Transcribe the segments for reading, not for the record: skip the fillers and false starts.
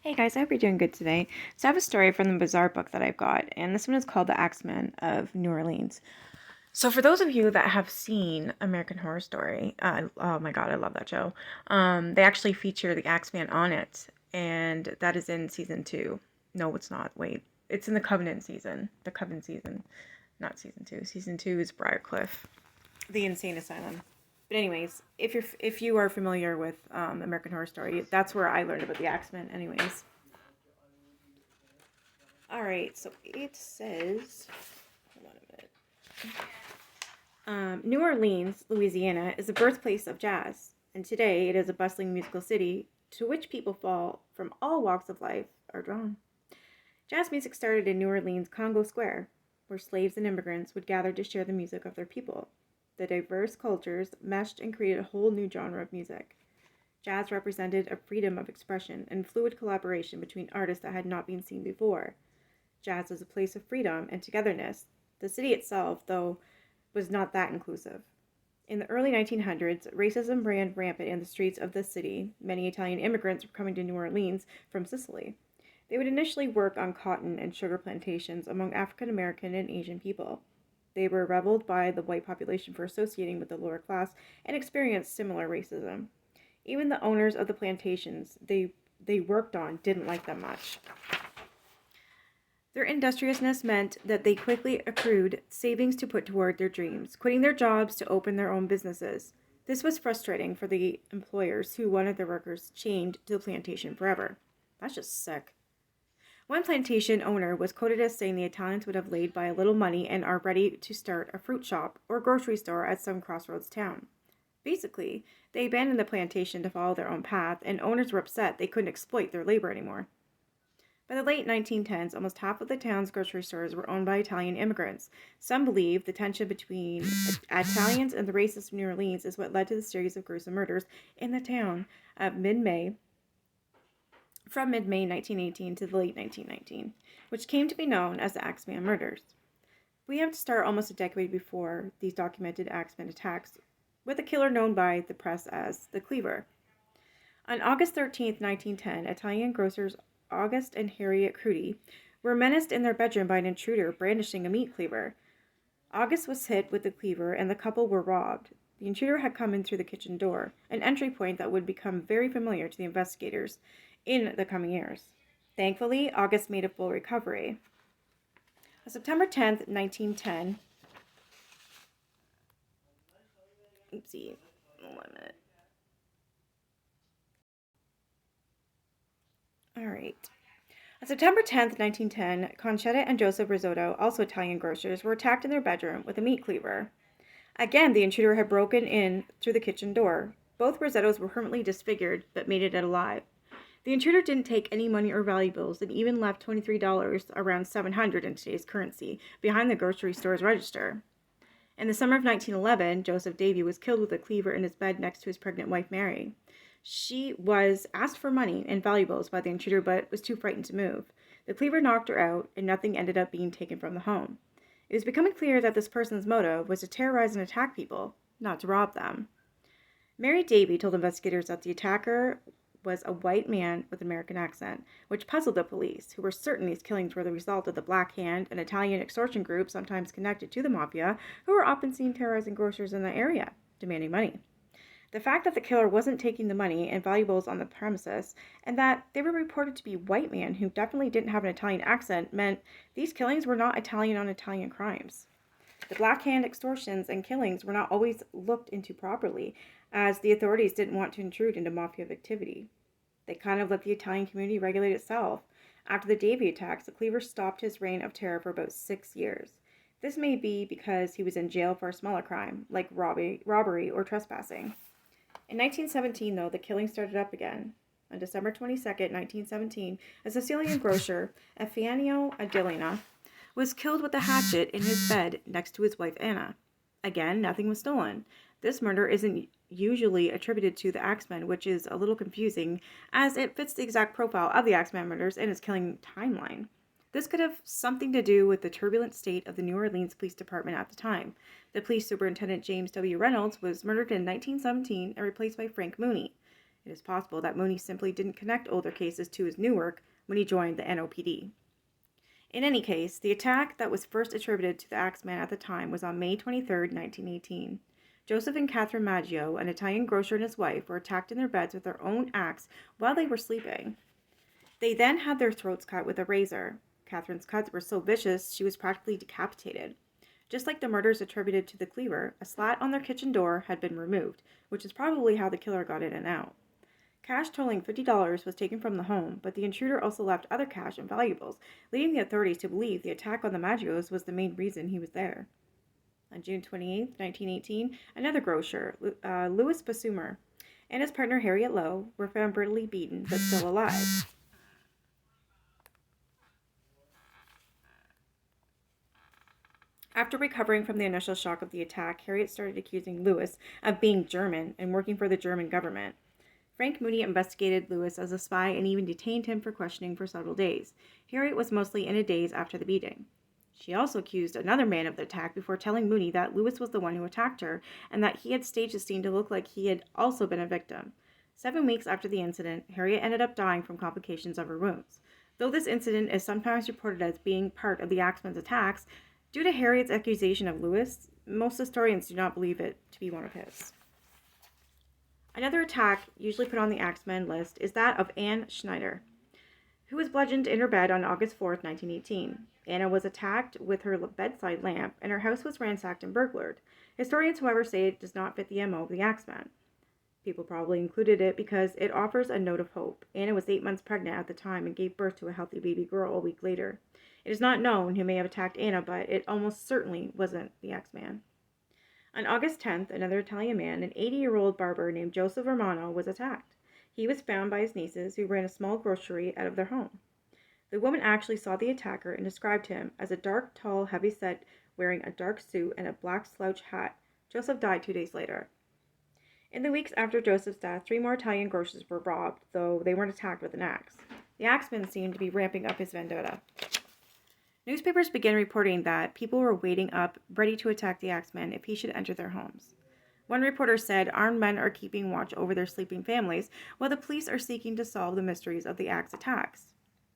Hey guys, I hope you're doing good today. So I have a story from the Bizarre book that I've got, and this one is called The Axeman of New Orleans. So for those of you that have seen American Horror Story, oh my god, I love that show. They actually feature the Axeman on it, and that is in season 2. No, it's not. Wait, it's in the Covenant season. The Covenant season, not season 2. Season 2 is Briarcliff, the insane asylum. But anyways, if you are familiar with American Horror Story, that's where I learned about the Axeman. Anyways. All right, so it says, hold on a minute. New Orleans, Louisiana, is the birthplace of jazz, and today it is a bustling musical city to which people from all walks of life are drawn. Jazz music started in New Orleans Congo Square, where slaves and immigrants would gather to share the music of their people. The diverse cultures meshed and created a whole new genre of music. Jazz represented a freedom of expression and fluid collaboration between artists that had not been seen before. Jazz was a place of freedom and togetherness. The city itself, though, was not that inclusive. In the early 1900s, racism ran rampant in the streets of the city. Many Italian immigrants were coming to New Orleans from Sicily. They would initially work on cotton and sugar plantations among African American and Asian people. They were reviled by the white population for associating with the lower class and experienced similar racism. Even the owners of the plantations they worked on didn't like them much. Their industriousness meant that they quickly accrued savings to put toward their dreams, quitting their jobs to open their own businesses. This was frustrating for the employers who wanted their workers chained to the plantation forever. That's just sick. One plantation owner was quoted as saying the Italians would have laid by a little money and are ready to start a fruit shop or grocery store at some crossroads town. Basically, they abandoned the plantation to follow their own path, and owners were upset they couldn't exploit their labor anymore. By the late 1910s, almost half of the town's grocery stores were owned by Italian immigrants. Some believe the tension between Italians and the racists of New Orleans is what led to the series of gruesome murders in the town of from mid-May 1918 to the late 1919, which came to be known as the Axeman murders. We have to start almost a decade before these documented Axeman attacks, with a killer known by the press as the Cleaver. On August 13th, 1910, Italian grocers August and Harriet Crudy were menaced in their bedroom by an intruder brandishing a meat cleaver. August was hit with the cleaver and the couple were robbed. The intruder had come in through the kitchen door, an entry point that would become very familiar to the investigators in the coming years. Thankfully, August made a full recovery. On September 10th, 1910, oopsie, 1 minute. All right. On September 10th, 1910, Concetta and Joseph Risotto, also Italian grocers, were attacked in their bedroom with a meat cleaver. Again, the intruder had broken in through the kitchen door. Both Risottos were permanently disfigured, but made it out alive. The intruder didn't take any money or valuables and even left $23, around $700 in today's currency, behind the grocery store's register. In the summer of 1911, Joseph Davy was killed with a cleaver in his bed next to his pregnant wife, Mary. She was asked for money and valuables by the intruder, but was too frightened to move. The cleaver knocked her out, and nothing ended up being taken from the home. It was becoming clear that this person's motive was to terrorize and attack people, not to rob them. Mary Davy told investigators that the attacker was a white man with an American accent, which puzzled the police, who were certain these killings were the result of the Black Hand, an Italian extortion group sometimes connected to the mafia, who were often seen terrorizing grocers in the area, demanding money. The fact that the killer wasn't taking the money and valuables on the premises, and that they were reported to be white men who definitely didn't have an Italian accent, meant these killings were not Italian on Italian crimes. The Black Hand extortions and killings were not always looked into properly, as the authorities didn't want to intrude into mafia activity. They kind of let the Italian community regulate itself. After the Davy attacks, the Cleaver stopped his reign of terror for about 6 years. This may be because he was in jail for a smaller crime, like robbery or trespassing. In 1917, though, the killing started up again. On December 22nd, 1917, a Sicilian grocer, Efanio Adilina, was killed with a hatchet in his bed next to his wife Anna. Again, nothing was stolen. This murder isn't usually attributed to the Axeman, which is a little confusing, as it fits the exact profile of the Axeman murders and his killing timeline. This could have something to do with the turbulent state of the New Orleans Police Department at the time. The police superintendent James W. Reynolds was murdered in 1917 and replaced by Frank Mooney. It is possible that Mooney simply didn't connect older cases to his new work when he joined the NOPD. In any case, the attack that was first attributed to the Axeman at the time was on May 23, 1918. Joseph and Catherine Maggio, an Italian grocer and his wife, were attacked in their beds with their own axe while they were sleeping. They then had their throats cut with a razor. Catherine's cuts were so vicious she was practically decapitated. Just like the murders attributed to the cleaver, a slat on their kitchen door had been removed, which is probably how the killer got in and out. Cash totaling $50 was taken from the home, but the intruder also left other cash and valuables, leading the authorities to believe the attack on the Maggios was the main reason he was there. On June 28, 1918, another grocer, Louis Basumer, and his partner Harriet Lowe were found brutally beaten but still alive. After recovering from the initial shock of the attack, Harriet started accusing Louis of being German and working for the German government. Frank Mooney investigated Louis as a spy and even detained him for questioning for several days. Harriet was mostly in a daze after the beating. She also accused another man of the attack before telling Mooney that Louis was the one who attacked her and that he had staged the scene to look like he had also been a victim. 7 weeks after the incident, Harriet ended up dying from complications of her wounds. Though this incident is sometimes reported as being part of the Axeman's attacks, due to Harriet's accusation of Louis, most historians do not believe it to be one of his. Another attack usually put on the Axeman list is that of Anne Schneider, who was bludgeoned in her bed on August 4, 1918. Anna was attacked with her bedside lamp, and her house was ransacked and burglared. Historians, however, say it does not fit the MO of the Axeman. People probably included it because it offers a note of hope. Anna was 8 months pregnant at the time and gave birth to a healthy baby girl a week later. It is not known who may have attacked Anna, but it almost certainly wasn't the Axeman. On August 10th, another Italian man, an 80-year-old barber named Joseph Romano, was attacked. He was found by his nieces, who ran a small grocery out of their home. The woman actually saw the attacker and described him as a dark, tall, heavy-set, wearing a dark suit and a black slouch hat. Joseph died 2 days later. In the weeks after Joseph's death, 3 more Italian grocers were robbed, though they weren't attacked with an axe. The Axeman seemed to be ramping up his vendetta. Newspapers began reporting that people were waiting up, ready to attack the Axeman if he should enter their homes. One reporter said armed men are keeping watch over their sleeping families, while the police are seeking to solve the mysteries of the axe attacks.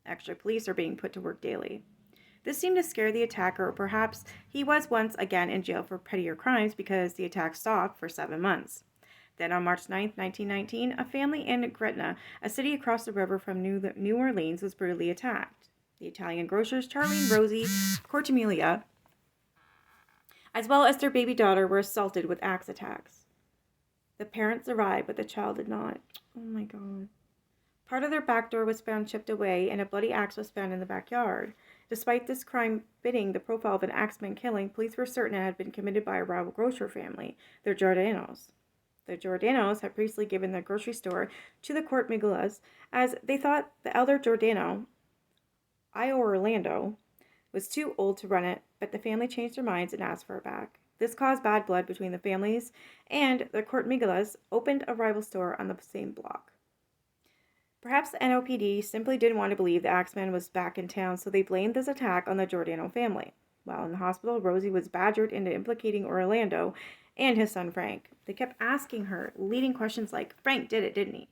Extra police are being put to work daily. This seemed to scare the attacker, or perhaps he was once again in jail for pettier crimes because the attack stopped for 7 months. Then on March 9, 1919, a family in Gretna, a city across the river from New Orleans, was brutally attacked. The Italian grocers Charlie and Rosie Cortimilia, as well as their baby daughter, were assaulted with axe attacks. The parents survived, but the child did not. Oh my God. Part of their back door was found chipped away, and a bloody axe was found in the backyard. Despite this crime fitting the profile of an Axeman killing, police were certain it had been committed by a rival grocer family, the Giordanos. The Giordanos had previously given their grocery store to the Court Miguelas, as they thought the elder Giordano, Orlando, was too old to run it, but the family changed their minds and asked for it back. This caused bad blood between the families, and the Court Miguelas opened a rival store on the same block. Perhaps the NOPD simply didn't want to believe the Axeman was back in town, so they blamed this attack on the Giordano family. While in the hospital, Rosie was badgered into implicating Orlando and his son Frank. They kept asking her leading questions like, "Frank did it, didn't he?"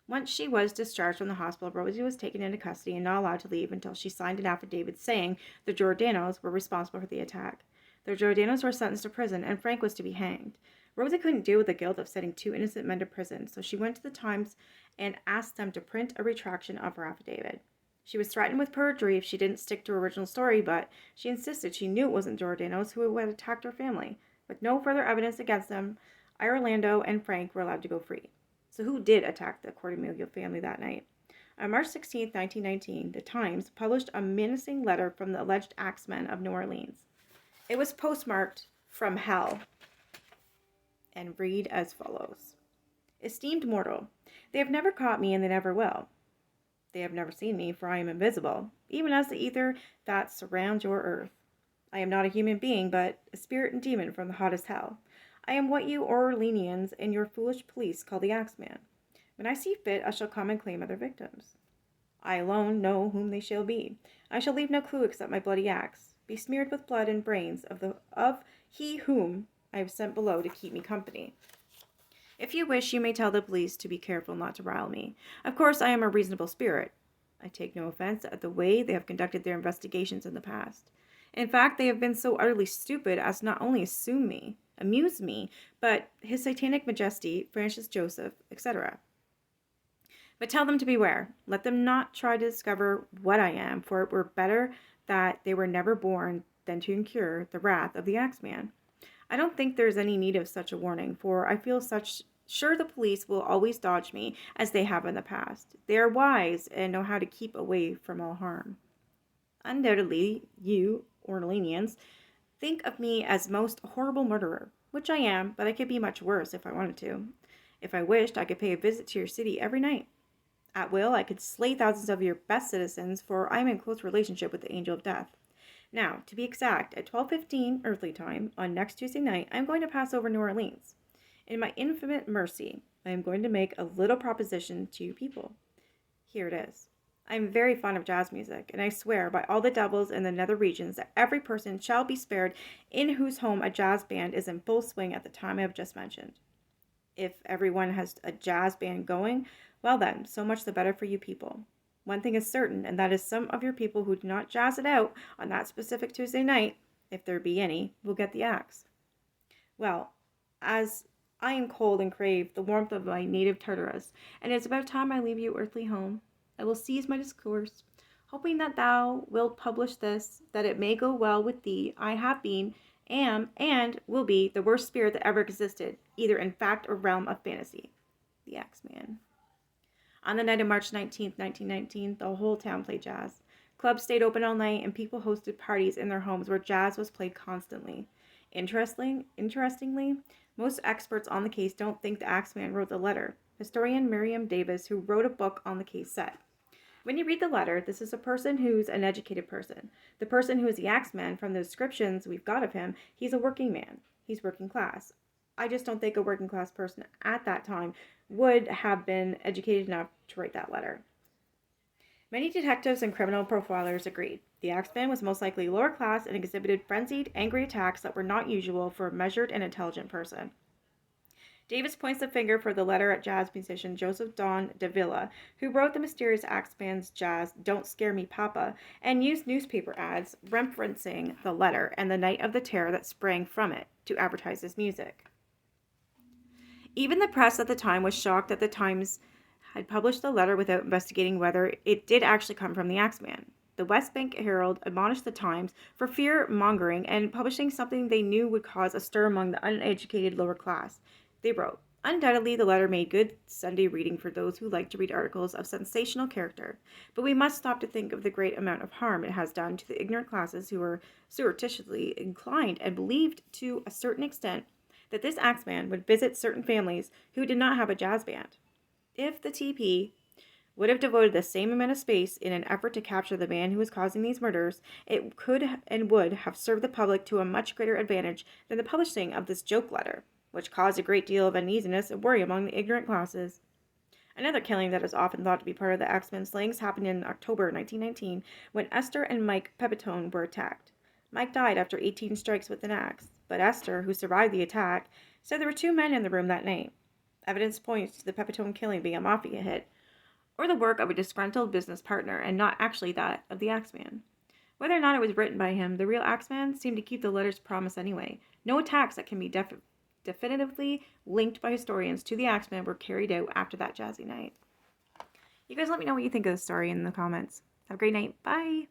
Once she was discharged from the hospital, Rosie was taken into custody and not allowed to leave until she signed an affidavit saying the Giordanos were responsible for the attack. The Giordanos were sentenced to prison, and Frank was to be hanged. Rosie couldn't deal with the guilt of sending 2 innocent men to prison, so she went to the Times and asked them to print a retraction of her affidavit. She was threatened with perjury if she didn't stick to her original story, but she insisted she knew it wasn't Giordanos who had attacked her family. With no further evidence against them, Orlando and Frank were allowed to go free. So who did attack the Cortimilia family that night? On March 16, 1919, the Times published a menacing letter from the alleged Axeman of New Orleans. It was postmarked "From Hell" and read as follows. "Esteemed mortal, they have never caught me and they never will. They have never seen me, for I am invisible, even as the ether that surrounds your earth. I am not a human being, but a spirit and demon from the hottest hell. I am what you Orleanians and your foolish police call the Axeman. When I see fit, I shall come and claim other victims. I alone know whom they shall be. I shall leave no clue except my bloody axe, be smeared with blood and brains of he whom I have sent below to keep me company. If you wish, you may tell the police to be careful not to rile me. Of course, I am a reasonable spirit. I take no offense at the way they have conducted their investigations in the past. In fact, they have been so utterly stupid as not only amuse me, but His Satanic Majesty, Francis Joseph, etc. But tell them to beware. Let them not try to discover what I am, for it were better that they were never born than to incur the wrath of the Axeman. I don't think there's any need of such a warning, for I feel such sure the police will always dodge me as they have in the past. They are wise and know how to keep away from all harm. Undoubtedly, you, Orleanians, think of me as most horrible murderer, which I am, but I could be much worse if I wanted to. If I wished, I could pay a visit to your city every night. At will, I could slay thousands of your best citizens, for I am in close relationship with the Angel of Death. Now, to be exact, at 12:15 earthly time on next Tuesday night, I am going to pass over New Orleans. In my infinite mercy, I am going to make a little proposition to you people. Here it is. I am very fond of jazz music, and I swear by all the devils in the nether regions that every person shall be spared in whose home a jazz band is in full swing at the time I have just mentioned. If everyone has a jazz band going, well then, so much the better for you people. One thing is certain, and that is some of your people who do not jazz it out on that specific Tuesday night, if there be any, will get the axe. Well, as I am cold and crave the warmth of my native Tartarus, and it is about time I leave you earthly home, I will cease my discourse, hoping that thou wilt publish this, that it may go well with thee. I have been, am, and will be the worst spirit that ever existed, either in fact or realm of fantasy. The Axeman. On the night of March 19th, 1919, the whole town played jazz. Clubs stayed open all night, and people hosted parties in their homes where jazz was played constantly. Interestingly, most experts on the case don't think the Axeman wrote the letter. Historian Miriam Davis, who wrote a book on the case, said, "When you read the letter, this is a person who's an educated person. The person who is the Axeman, from the descriptions we've got of him, he's a working man. He's working class. I just don't think a working class person at that time would have been educated enough to write that letter." Many detectives and criminal profilers agreed. The Axeman was most likely lower class and exhibited frenzied, angry attacks that were not usual for a measured and intelligent person. Davis points the finger for the letter at jazz musician Joseph Don de Villa, who wrote the mysterious Axeman's jazz "Don't Scare Me, Papa," and used newspaper ads referencing the letter and the night of the terror that sprang from it to advertise his music. Even the press at the time was shocked that the Times had published the letter without investigating whether it did actually come from the Axeman. The West Bank Herald admonished the Times for fear-mongering and publishing something they knew would cause a stir among the uneducated lower class. They wrote, "Undoubtedly, the letter made good Sunday reading for those who like to read articles of sensational character, but we must stop to think of the great amount of harm it has done to the ignorant classes who were surreptitiously inclined and believed to a certain extent that this Axeman would visit certain families who did not have a jazz band. If the TP would have devoted the same amount of space in an effort to capture the man who was causing these murders, it could and would have served the public to a much greater advantage than the publishing of this joke letter, which caused a great deal of uneasiness and worry among the ignorant classes." Another killing that is often thought to be part of the Axeman slayings happened in October 1919 when Esther and Mike Pepitone were attacked. Mike died after 18 strikes with an axe, but Esther, who survived the attack, said there were 2 men in the room that night. Evidence points to the Pepitone killing being a mafia hit, or the work of a disgruntled business partner, and not actually that of the Axeman. Whether or not it was written by him, the real Axeman seemed to keep the letter's promise anyway. No attacks that can be definitively linked by historians to the Axeman were carried out after that jazzy night. You guys let me know what you think of the story in the comments. Have a great night. Bye!